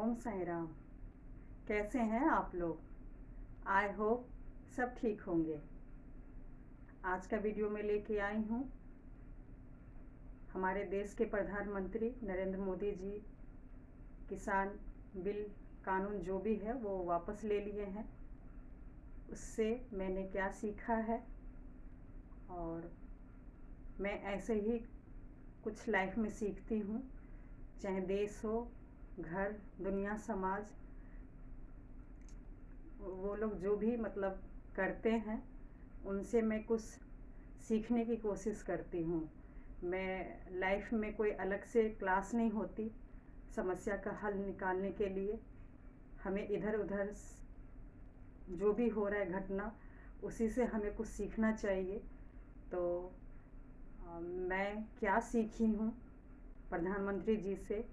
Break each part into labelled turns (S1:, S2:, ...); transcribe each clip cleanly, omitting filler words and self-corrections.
S1: ओम साई राम। कैसे हैं आप लोग? आई होप सब ठीक होंगे। आज का वीडियो में लेके आई हूँ हमारे देश के प्रधानमंत्री नरेंद्र मोदी जी किसान बिल कानून जो भी है वो वापस ले लिए हैं। उससे मैंने क्या सीखा है और मैं ऐसे ही कुछ लाइफ में सीखती हूँ, चाहे देश हो, घर, दुनिया, समाज, वो लोग जो भी मतलब करते हैं उनसे मैं कुछ सीखने की कोशिश करती हूँ। मैं लाइफ में कोई अलग से क्लास नहीं होती समस्या का हल निकालने के लिए। हमें इधर उधर जो भी हो रहा है घटना, उसी से हमें कुछ सीखना चाहिए। तो मैं क्या सीखी हूँ प्रधानमंत्री जी से,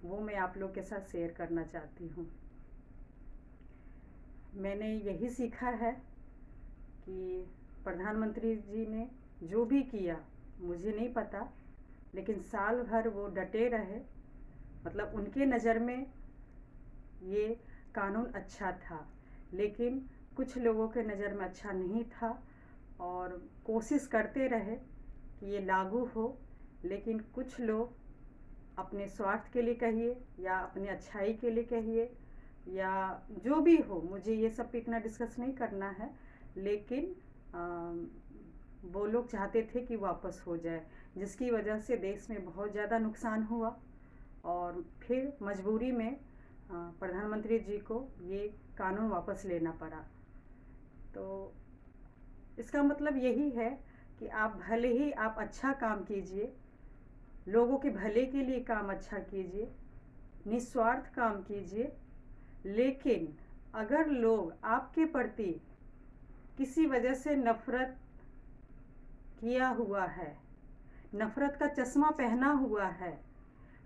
S1: वो मैं आप लोग के साथ शेयर करना चाहती हूँ। मैंने यही सीखा है कि प्रधानमंत्री जी ने जो भी किया मुझे नहीं पता, लेकिन साल भर वो डटे रहे। मतलब उनके नज़र में ये कानून अच्छा था, लेकिन कुछ लोगों के नज़र में अच्छा नहीं था और कोशिश करते रहे कि ये लागू हो, लेकिन कुछ लोग अपने स्वार्थ के लिए कहिए या अपने अच्छाई के लिए कहिए या जो भी हो, मुझे ये सब पे इतना डिस्कस नहीं करना है, लेकिन वो लोग चाहते थे कि वापस हो जाए, जिसकी वजह से देश में बहुत ज़्यादा नुकसान हुआ और फिर मजबूरी में प्रधानमंत्री जी को ये कानून वापस लेना पड़ा। तो इसका मतलब यही है कि आप भले ही आप अच्छा काम कीजिए, लोगों के भले के लिए काम अच्छा कीजिए, निस्वार्थ काम कीजिए, लेकिन अगर लोग आपके प्रति किसी वजह से नफ़रत किया हुआ है, नफ़रत का चश्मा पहना हुआ है,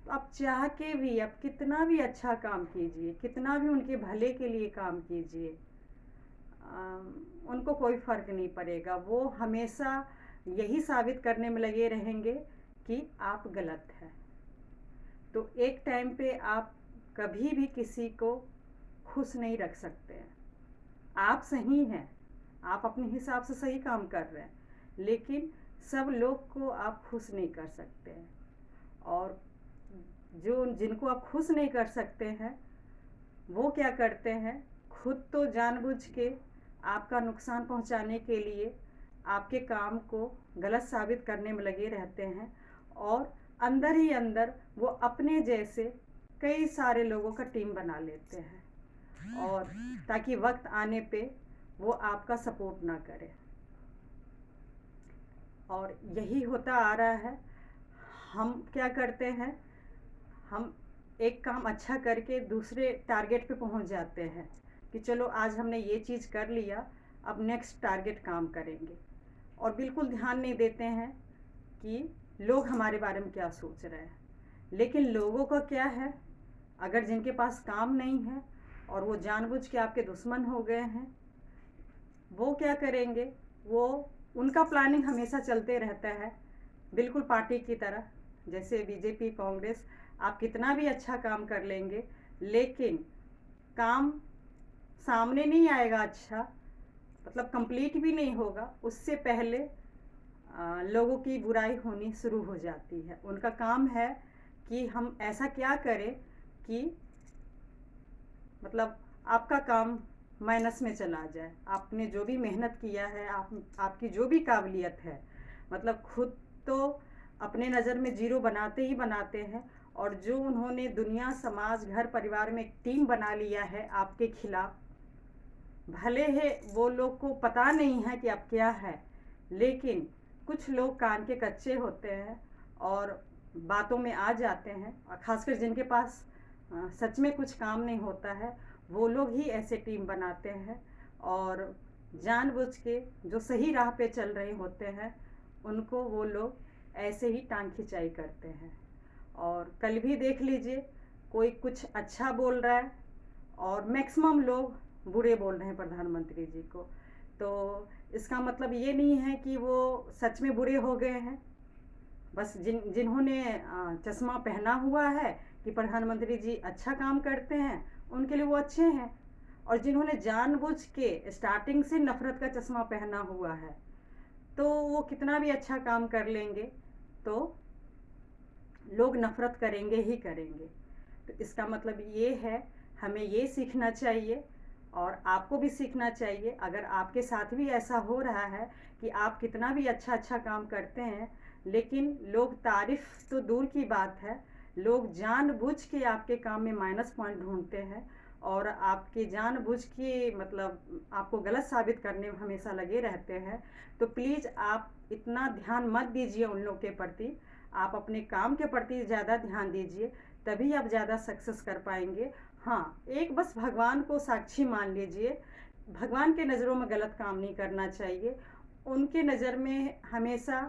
S1: तो आप चाह के भी आप कितना भी अच्छा काम कीजिए, कितना भी उनके भले के लिए काम कीजिए, उनको कोई फ़र्क नहीं पड़ेगा। वो हमेशा यही साबित करने में लगे रहेंगे कि आप गलत हैं। तो एक टाइम पे आप कभी भी किसी को खुश नहीं रख सकते हैं। आप सही हैं, आप अपने हिसाब से सही काम कर रहे हैं, लेकिन सब लोग को आप खुश नहीं कर सकते हैं। और जो जिनको आप खुश नहीं कर सकते हैं वो क्या करते हैं, खुद तो जानबूझ के आपका नुकसान पहुंचाने के लिए आपके काम को गलत साबित करने में लगे रहते हैं और अंदर ही अंदर वो अपने जैसे कई सारे लोगों का टीम बना लेते हैं, और ताकि वक्त आने पे वो आपका सपोर्ट ना करे। और यही होता आ रहा है। हम क्या करते हैं, हम एक काम अच्छा करके दूसरे टारगेट पे पहुंच जाते हैं कि चलो आज हमने ये चीज़ कर लिया, अब नेक्स्ट टारगेट काम करेंगे, और बिल्कुल ध्यान नहीं देते हैं कि लोग हमारे बारे में क्या सोच रहे हैं। लेकिन लोगों का क्या है, अगर जिनके पास काम नहीं है और वो जानबूझ के आपके दुश्मन हो गए हैं, वो क्या करेंगे, वो उनका प्लानिंग हमेशा चलते रहता है, बिल्कुल पार्टी की तरह। जैसे बीजेपी, कांग्रेस, आप कितना भी अच्छा काम कर लेंगे, लेकिन काम सामने नहीं आएगा अच्छा, मतलब कंप्लीट भी नहीं होगा, उससे पहले लोगों की बुराई होनी शुरू हो जाती है। उनका काम है कि हम ऐसा क्या करें कि मतलब आपका काम माइनस में चला जाए। आपने जो भी मेहनत किया है, आपकी जो भी काबिलियत है, मतलब खुद तो अपने नज़र में जीरो बनाते ही बनाते हैं, और जो उन्होंने दुनिया, समाज, घर, परिवार में एक टीम बना लिया है आपके खिलाफ, भले है वो लोग को पता नहीं है कि आप क्या है, लेकिन कुछ लोग कान के कच्चे होते हैं और बातों में आ जाते हैं, और ख़ासकर जिनके पास सच में कुछ काम नहीं होता है, वो लोग ही ऐसे टीम बनाते हैं और जानबूझ के जो सही राह पे चल रहे होते हैं उनको वो लोग ऐसे ही टांग खिंचाई करते हैं। और कल भी देख लीजिए, कोई कुछ अच्छा बोल रहा है और मैक्सिमम लोग बुरे बोल रहे हैं प्रधानमंत्री जी को। तो इसका मतलब ये नहीं है कि वो सच में बुरे हो गए हैं, बस जिन्होंने चश्मा पहना हुआ है कि प्रधानमंत्री जी अच्छा काम करते हैं, उनके लिए वो अच्छे हैं। और जिन्होंने जानबूझ के स्टार्टिंग से नफरत का चश्मा पहना हुआ है, तो वो कितना भी अच्छा काम कर लेंगे तो लोग नफरत करेंगे ही करेंगे। तो इसका मतलब ये है, हमें ये सीखना चाहिए और आपको भी सीखना चाहिए। अगर आपके साथ भी ऐसा हो रहा है कि आप कितना भी अच्छा अच्छा काम करते हैं, लेकिन लोग तारीफ तो दूर की बात है, लोग जानबूझ के आपके काम में माइनस पॉइंट ढूंढते हैं और आपके जानबूझ के मतलब आपको गलत साबित करने में हमेशा लगे रहते हैं, तो प्लीज़ आप इतना ध्यान मत दीजिए उन लोग के प्रति। आप अपने काम के प्रति ज़्यादा ध्यान दीजिए, तभी आप ज़्यादा सक्सेस कर पाएंगे। हाँ, एक बस भगवान को साक्षी मान लीजिए, भगवान के नज़रों में गलत काम नहीं करना चाहिए, उनके नज़र में हमेशा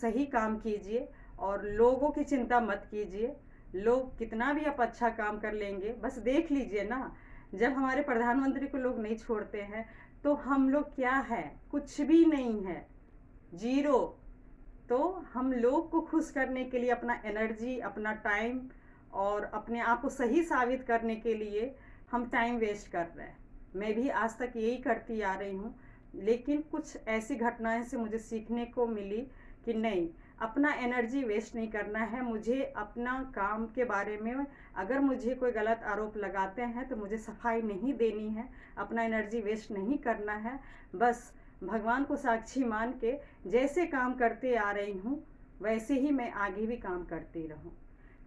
S1: सही काम कीजिए और लोगों की चिंता मत कीजिए। लोग कितना भी आप अच्छा काम कर लेंगे, बस देख लीजिए ना, जब हमारे प्रधानमंत्री को लोग नहीं छोड़ते हैं तो हम लोग क्या है, कुछ भी नहीं है, जीरो। तो हम लोग को खुश करने के लिए अपना एनर्जी, अपना टाइम और अपने आप को सही साबित करने के लिए हम टाइम वेस्ट कर रहे हैं। मैं भी आज तक यही करती आ रही हूँ, लेकिन कुछ ऐसी घटनाएं से मुझे सीखने को मिली कि नहीं, अपना एनर्जी वेस्ट नहीं करना है। मुझे अपना काम के बारे में अगर मुझे कोई गलत आरोप लगाते हैं तो मुझे सफाई नहीं देनी है, अपना एनर्जी वेस्ट नहीं करना है। बस भगवान को साक्षी मान के जैसे काम करते आ रही हूँ वैसे ही मैं आगे भी काम करती रहूँ।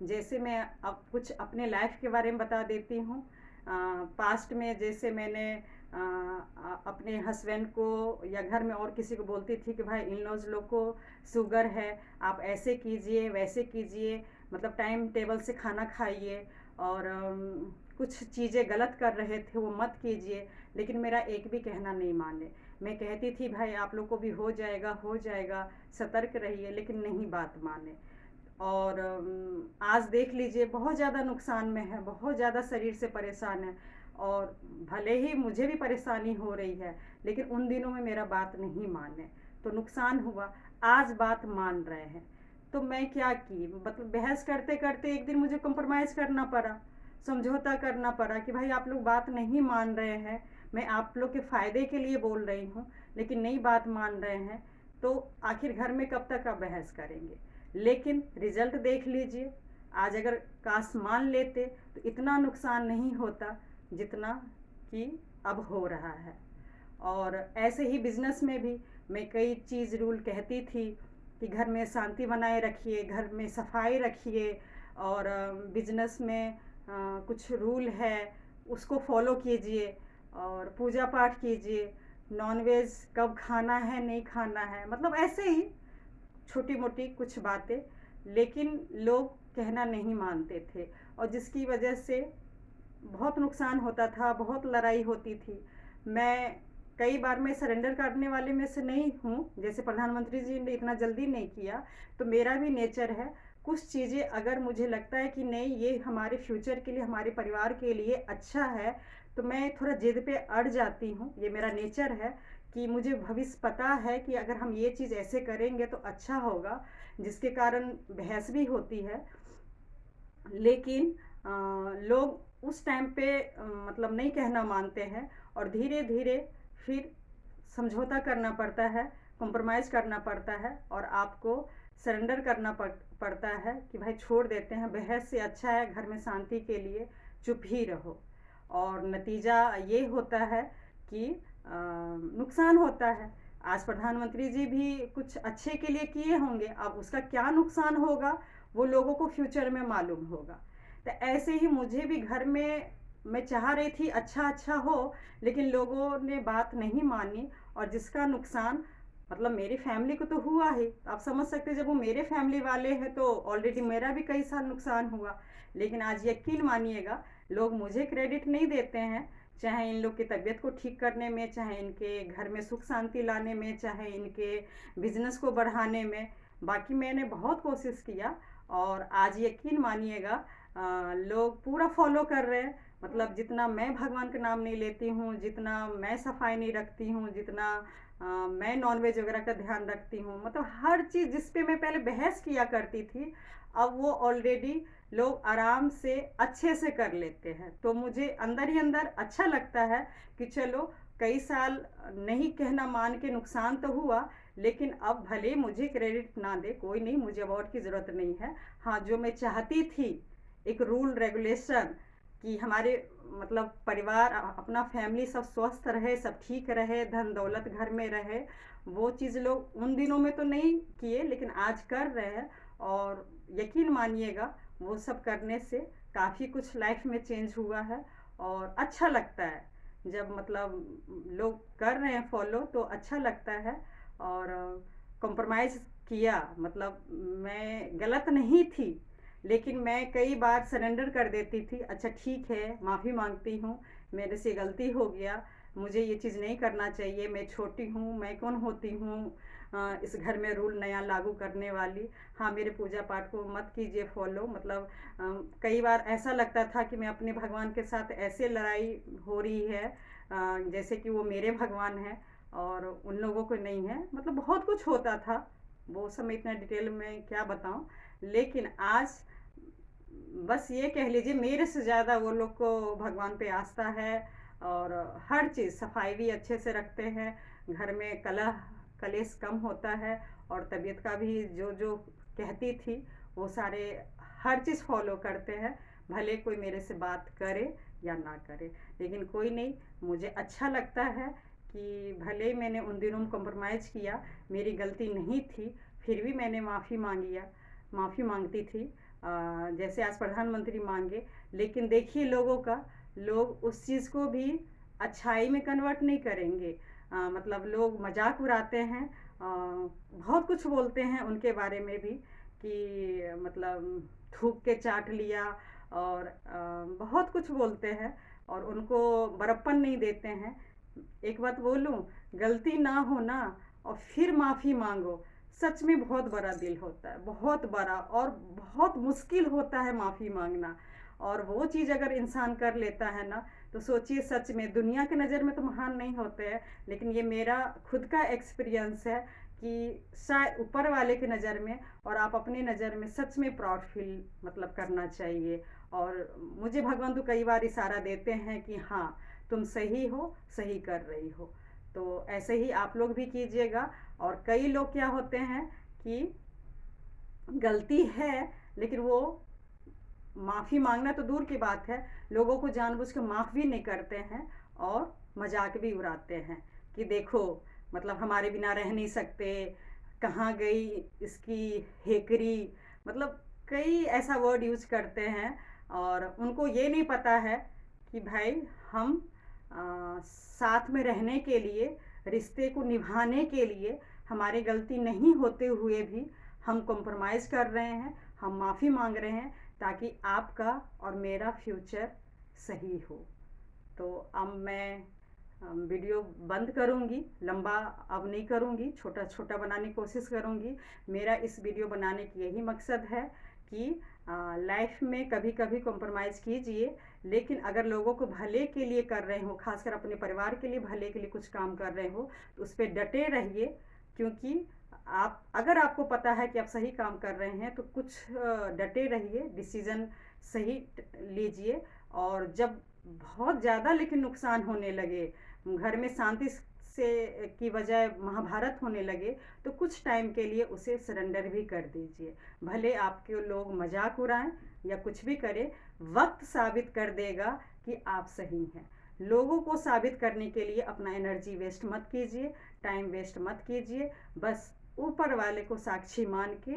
S1: जैसे मैं अब कुछ अपने लाइफ के बारे में बता देती हूँ। पास्ट में जैसे मैंने अपने हस्बैंड को या घर में और किसी को बोलती थी कि भाई इन लॉज लोग को शुगर है, आप ऐसे कीजिए वैसे कीजिए, मतलब टाइम टेबल से खाना खाइए, और कुछ चीज़ें गलत कर रहे थे वो मत कीजिए, लेकिन मेरा एक भी कहना नहीं माने। मैं कहती थी भाई आप लोग को भी हो जाएगा हो जाएगा, सतर्क रहिए, लेकिन नहीं बात माने। और आज देख लीजिए बहुत ज़्यादा नुकसान में है, बहुत ज़्यादा शरीर से परेशान है, और भले ही मुझे भी परेशानी हो रही है, लेकिन उन दिनों में मेरा बात नहीं माने तो नुकसान हुआ। आज बात मान रहे हैं तो मैं क्या की, मतलब बहस करते करते एक दिन मुझे कॉम्प्रोमाइज़ करना पड़ा, समझौता करना पड़ा कि भाई आप लोग बात नहीं मान रहे हैं, मैं आप लोग के फ़ायदे के लिए बोल रही हूँ, लेकिन नई बात मान रहे हैं, तो आखिर घर में कब तक आप बहस करेंगे। लेकिन रिजल्ट देख लीजिए, आज अगर काश मान लेते तो इतना नुकसान नहीं होता जितना कि अब हो रहा है। और ऐसे ही बिजनेस में भी मैं कई चीज़ रूल कहती थी कि घर में शांति बनाए रखिए, घर में सफाई रखिए, और बिजनेस में कुछ रूल है उसको फॉलो कीजिए, और पूजा पाठ कीजिए, नॉनवेज कब खाना है नहीं खाना है, मतलब ऐसे ही छोटी मोटी कुछ बातें। लेकिन लोग कहना नहीं मानते थे और जिसकी वजह से बहुत नुकसान होता था, बहुत लड़ाई होती थी। मैं कई बार मैं सरेंडर करने वाले में से नहीं हूँ, जैसे प्रधानमंत्री जी ने इतना जल्दी नहीं किया, तो मेरा भी नेचर है कुछ चीज़ें अगर मुझे लगता है कि नहीं ये हमारे फ्यूचर के लिए, हमारे परिवार के लिए अच्छा है, तो मैं थोड़ा जिद पे अड़ जाती हूँ। ये मेरा नेचर है कि मुझे भविष्य पता है कि अगर हम ये चीज़ ऐसे करेंगे तो अच्छा होगा, जिसके कारण बहस भी होती है। लेकिन लोग उस टाइम पे मतलब नहीं कहना मानते हैं, और धीरे धीरे फिर समझौता करना पड़ता है, कॉम्प्रोमाइज़ करना पड़ता है, और आपको सरेंडर करना पड़ता है कि भाई छोड़ देते हैं, बहस से अच्छा है घर में शांति के लिए चुप ही रहो। और नतीजा ये होता है कि नुकसान होता है। आज प्रधानमंत्री जी भी कुछ अच्छे के लिए किए होंगे, अब उसका क्या नुकसान होगा वो लोगों को फ्यूचर में मालूम होगा। तो ऐसे ही मुझे भी घर में मैं चाह रही थी अच्छा अच्छा हो, लेकिन लोगों ने बात नहीं मानी, और जिसका नुकसान मतलब मेरी फैमिली को तो हुआ ही। आप समझ सकते हैं, जब वो मेरे फैमिली वाले हैं तो ऑलरेडी मेरा भी कई साल नुकसान हुआ। लेकिन आज यकीन मानिएगा लोग मुझे क्रेडिट नहीं देते हैं, चाहे इन लोग की तबीयत को ठीक करने में, चाहे इनके घर में सुख शांति लाने में, चाहे इनके बिजनेस को बढ़ाने में। बाकी मैंने बहुत कोशिश किया, और आज यकीन मानिएगा लोग पूरा फॉलो कर रहे हैं। मतलब जितना मैं भगवान का नाम नहीं लेती हूँ, जितना मैं सफाई नहीं रखती हूँ, जितना मैं नॉनवेज वगैरह का ध्यान रखती हूँ, मतलब हर चीज़ जिस पे मैं पहले बहस किया करती थी, अब वो ऑलरेडी लोग आराम से अच्छे से कर लेते हैं। तो मुझे अंदर ही अंदर अच्छा लगता है कि चलो कई साल नहीं कहना मान के नुकसान तो हुआ, लेकिन अब भले मुझे क्रेडिट ना दे कोई नहीं, मुझे अवार्ड की ज़रूरत नहीं है। हाँ, जो मैं चाहती थी एक रूल रेगुलेशन कि हमारे मतलब परिवार अपना फैमिली सब स्वस्थ रहे, सब ठीक रहे, धन दौलत घर में रहे, वो चीज़ लोग उन दिनों में तो नहीं किए लेकिन आज कर रहे हैं। और यकीन मानिएगा वो सब करने से काफ़ी कुछ लाइफ में चेंज हुआ है और अच्छा लगता है जब मतलब लोग कर रहे हैं फॉलो, तो अच्छा लगता है। और कॉम्प्रोमाइज़ किया मतलब मैं गलत नहीं थी, लेकिन मैं कई बार सरेंडर कर देती थी। अच्छा ठीक है, माफ़ी मांगती हूँ, मेरे से गलती हो गया, मुझे ये चीज़ नहीं करना चाहिए, मैं छोटी हूँ, मैं कौन होती हूँ इस घर में रूल नया लागू करने वाली। हाँ, मेरे पूजा पाठ को मत कीजिए फॉलो। मतलब कई बार ऐसा लगता था कि मैं अपने भगवान के साथ ऐसे लड़ाई हो रही है जैसे कि वो मेरे भगवान हैं और उन लोगों को नहीं है। मतलब बहुत कुछ होता था, वो सब मैं इतना डिटेल में क्या बताऊं। लेकिन आज बस ये कह लीजिए मेरे से ज़्यादा वो लोग को भगवान पे आस्था है और हर चीज़ सफाई भी अच्छे से रखते हैं, घर में कलह कलेश कम होता है और तबीयत का भी जो जो कहती थी वो सारे हर चीज़ फॉलो करते हैं। भले कोई मेरे से बात करे या ना करे, लेकिन कोई नहीं, मुझे अच्छा लगता है कि भले मैंने उन दिनों में कॉम्प्रोमाइज़ किया, मेरी गलती नहीं थी, फिर भी मैंने माफ़ी मांगती थी जैसे आज प्रधानमंत्री मांगे। लेकिन देखिए लोगों का, लोग उस चीज़ को भी अच्छाई में कन्वर्ट नहीं करेंगे। मतलब लोग मजाक उड़ाते हैं, बहुत कुछ बोलते हैं उनके बारे में भी कि मतलब थूक के चाट लिया और बहुत कुछ बोलते हैं और उनको बड़प्पन नहीं देते हैं। एक बात बोलूं, गलती ना हो ना और फिर माफ़ी मांगो, सच में बहुत बड़ा दिल होता है, बहुत बड़ा, और बहुत मुश्किल होता है माफ़ी मांगना। और वो चीज़ अगर इंसान कर लेता है ना, तो सोचिए सच में दुनिया की नज़र में तो महान नहीं होते हैं, लेकिन ये मेरा खुद का एक्सपीरियंस है कि शायद ऊपर वाले की नज़र में और आप अपनी नज़र में सच में प्राउड फील मतलब करना चाहिए। और मुझे भगवान तो कई बार इशारा देते हैं कि हाँ तुम सही हो, सही कर रही हो। तो ऐसे ही आप लोग भी कीजिएगा। और कई लोग क्या होते हैं कि गलती है लेकिन वो माफ़ी मांगना तो दूर की बात है, लोगों को जानबूझ के माफ़ भी नहीं करते हैं और मजाक भी उड़ाते हैं कि देखो मतलब हमारे बिना रह नहीं सकते, कहाँ गई इसकी हेकरी, मतलब कई ऐसा वर्ड यूज करते हैं। और उनको ये नहीं पता है कि भाई हम साथ में रहने के लिए, रिश्ते को निभाने के लिए, हमारी गलती नहीं होते हुए भी हम कॉम्प्रोमाइज़ कर रहे हैं, हम माफ़ी मांग रहे हैं ताकि आपका और मेरा फ्यूचर सही हो। तो अब मैं वीडियो बंद करूँगी, लंबा अब नहीं करूँगी, छोटा छोटा बनाने की कोशिश करूँगी। मेरा इस वीडियो बनाने की यही मकसद है कि लाइफ में कभी कभी कॉम्प्रोमाइज़ कीजिए, लेकिन अगर लोगों को भले के लिए कर रहे हो, खासकर अपने परिवार के लिए भले के लिए कुछ काम कर रहे हो, तो उस पर डटे रहिए। क्योंकि आप अगर आपको पता है कि आप सही काम कर रहे हैं तो कुछ डटे रहिए, डिसीज़न सही लीजिए। और जब बहुत ज़्यादा लेकिन नुकसान होने लगे, घर में शांति से की बजाय महाभारत होने लगे, तो कुछ टाइम के लिए उसे सरेंडर भी कर दीजिए। भले आपके लोग मजाक उड़ाएं या कुछ भी करें, वक्त साबित कर देगा कि आप सही हैं। लोगों को साबित करने के लिए अपना एनर्जी वेस्ट मत कीजिए, टाइम वेस्ट मत कीजिए। बस ऊपर वाले को साक्षी मान के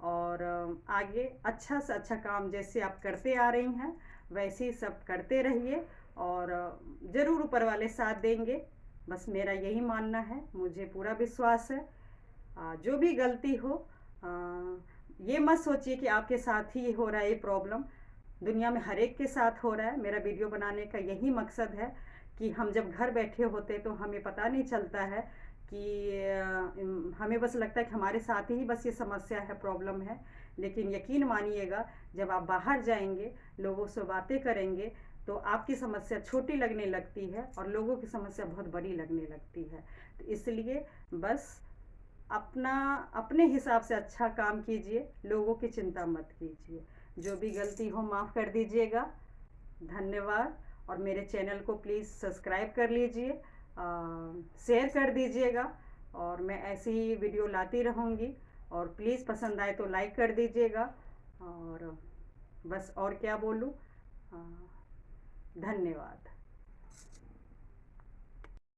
S1: और आगे अच्छा से अच्छा काम जैसे आप करते आ रही हैं वैसे ही सब करते रहिए और ज़रूर ऊपर वाले साथ देंगे। बस मेरा यही मानना है, मुझे पूरा विश्वास है। जो भी गलती हो, ये मत सोचिए कि आपके साथ ही हो रहा है ये प्रॉब्लम, दुनिया में हर एक के साथ हो रहा है। मेरा वीडियो बनाने का यही मकसद है कि हम जब घर बैठे होते तो हमें पता नहीं चलता है कि हमें बस लगता है कि हमारे साथ ही बस ये समस्या है, प्रॉब्लम है। लेकिन यकीन मानिएगा, जब आप बाहर जाएंगे, लोगों से बातें करेंगे, तो आपकी समस्या छोटी लगने लगती है और लोगों की समस्या बहुत बड़ी लगने लगती है। तो इसलिए बस अपना अपने हिसाब से अच्छा काम कीजिए, लोगों की चिंता मत कीजिए। जो भी गलती हो माफ़ कर दीजिएगा। धन्यवाद। और मेरे चैनल को प्लीज़ सब्सक्राइब कर लीजिए, शेयर कर दीजिएगा, और मैं ऐसी ही वीडियो लाती रहूँगी। और प्लीज़ पसंद आए तो लाइक कर दीजिएगा। और बस और क्या बोलूँ, धन्यवाद।